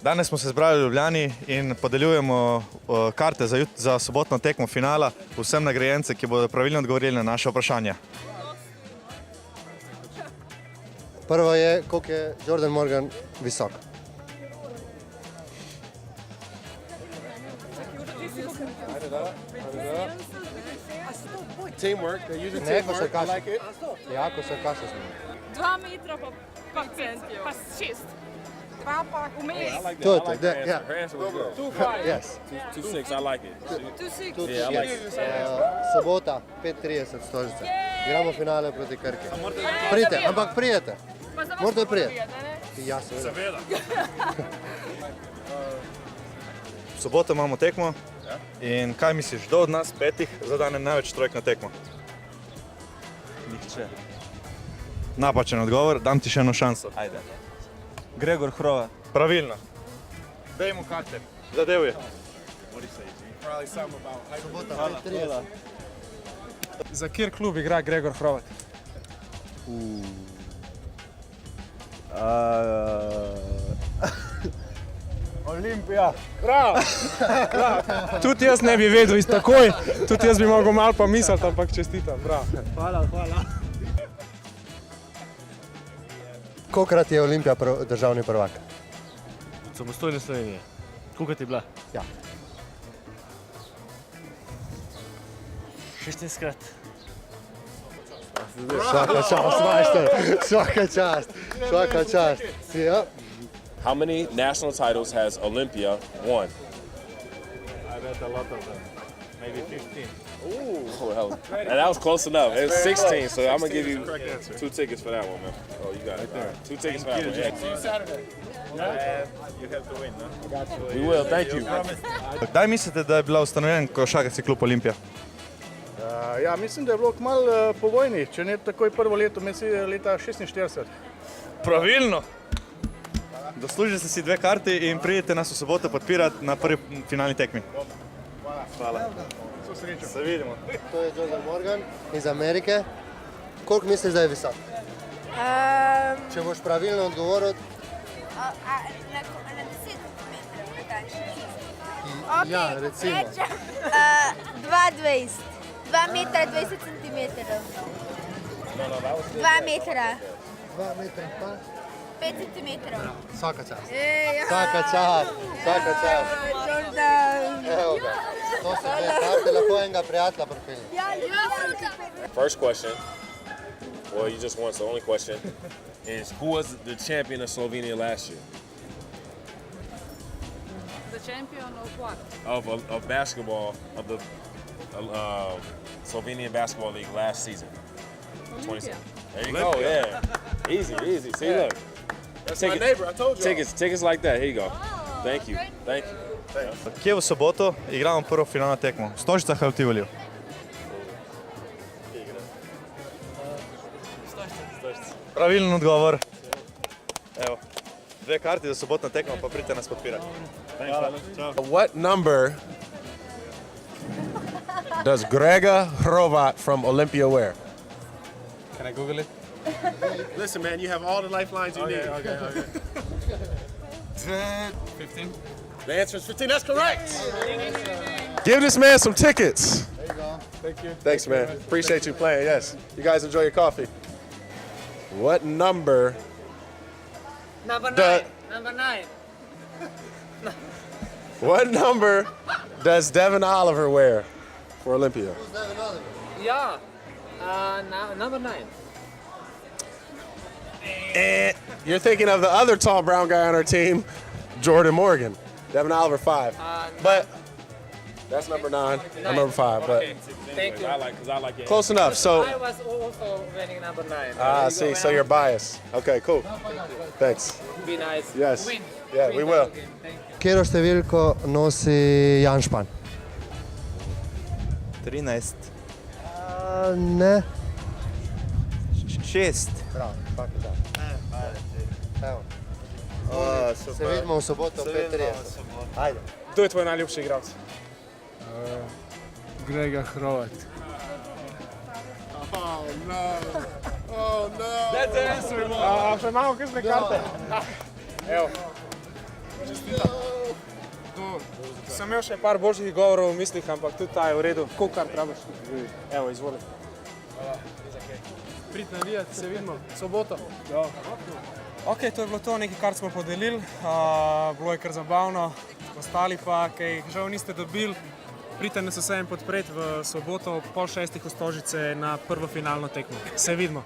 Danes smo se zbrali v Ljubljani in podeljujemo karte za sobotno tekmo finala vsem nagrajence, ki bodo pravilno odgovorili na naše vprašanja. Prvo je, koliko je Jordan Morgan visok? Teamwork, they use Ne, ko se teamwork. I like it. Ja, ko se kaša smo. 2 metra pa 6. 2 pa vmes. I like that. To I je to, like da, her ja. answer. Her answer was good. 2,5. Yes. 2-6, I like it. 2,6. Yeah, I like it. Sobota, 5:30 Stožice. Igramo finale proti Krki. Pridite, ampak pridete. Morate prijeti. Ja, seveda. V soboto imamo tekmo in kaj misliš, kdo od nas petih zadane največ trojk na tekmo? Nihče. Napačen odgovor, dam ti še eno šanso. Ajde. Gregor Hrovat. Pravilno. Daj mu karte. Zadev je. Probably something about height. Sobota, 5:30. Za kjer klub igra Gregor Hrovat? Olimpija. Tudi jaz ne bi vedel iz takoj, tudi jaz bi mogel malo pomisliti, ampak čestitam, bravo. Kolikrat je Olimpija državni prvak? Samostojne Slovenije. Koliko ti je bila? Ja. 16krat. Svaka čast, majster. Svaka čast. Svaka čast. Ja. How many national titles has Olympia won? I read a lot of them. Maybe 15. Oh, hell. And that was close enough. It was 16, so I'm going to give you 2 tickets for that one, man. Oh, you got it. All right. 2 tickets for that one. Yeah. See you Saturday. You have to win, no? We will, thank you. Kdaj mislite, da je bila ustanovljen košarkarski klub Olimpija? Ja, mislim, da je bilo kmalu po vojni, če ne takoj prvo leto, mislim leta 46. Pravilno. Zaslužili ste si 2 karti in pridete nas v soboto podpirati na prvi finalni tekmi. Hvala. Se vidimo. To je Jordan Morgan iz Amerike. Koliko misliš, da je visok? Če boš pravilno odgovoril, Na 10 metrov, natančno. ja, recimo. 2,20. 2 metra 20 centimetrov. 2 metra 2 metra in pa. 5 centimetrov. Svaka čast. Svaka čast. Svaka čast. Jordan. Evo ga. To so 2 karte, lahko enega prijatelja pripelje. First question, well, you just won, so the only question is who was the champion of Slovenia last year? The champion of what? Of basketball, of the Slovenian Basketball League last season. 27. There you go, yeah. Easy, easy. See, look. That's my neighbor, I told you. Tickets like that. Here you go. Thank you. Thank you. Kje v soboto igramo prvo finalno tekmo? V Stožicah ali v Tivoliju? Pravilen odgovor. Evo, 2 karti za sobotno tekmo, pa pridite nas podpirati. What number does Gregor Hrovat from Olympia wear? Can I Google it? Listen, man, you have all the lifelines you need. Okay. 15. The answer is 15. That's correct. Give this man some tickets. There you go. Thank you. Thanks, man. Appreciate you playing. Yes. You guys enjoy your coffee. What number? Number 9. The- Number 9. What number does Devin Oliver wear for Olympia? Yeah. Number 9. You're thinking of the other tall brown guy on our team, Jordan Morgan. Devin Oliver 5. But that's number 9. I'm number 5. But Thank you. Because I like it. close enough. So, I was also wearing number 9. see, so you're biased. Okay, cool. Thanks. Be nice. Yes. Win. Yeah, we will. Kjero številko nosi Jan Špan? 13. Ne. 6. Bravo, svaka čast. Evo. Super. Se vidimo v soboto 5:30. Ajde. Kdo je tvoj najljubši igralec? Gregor Hrovat. Še imamo kakšne karte? Evo. Sem imel še par boljših govorov v mislih, ampak tudi ta je v redu. Koliko kart rabiš? Evo, izvoli. Prid navijati, se vidimo. Soboto. Ok, to je bilo to, nekaj kart smo podelili. Bilo je kar zabavno. Ostali pa, ki jih žal niste dobili, pridite nas vsem podpreti v soboto ob 5:30 v Stožice na prvo finalno tekmo. Se vidimo.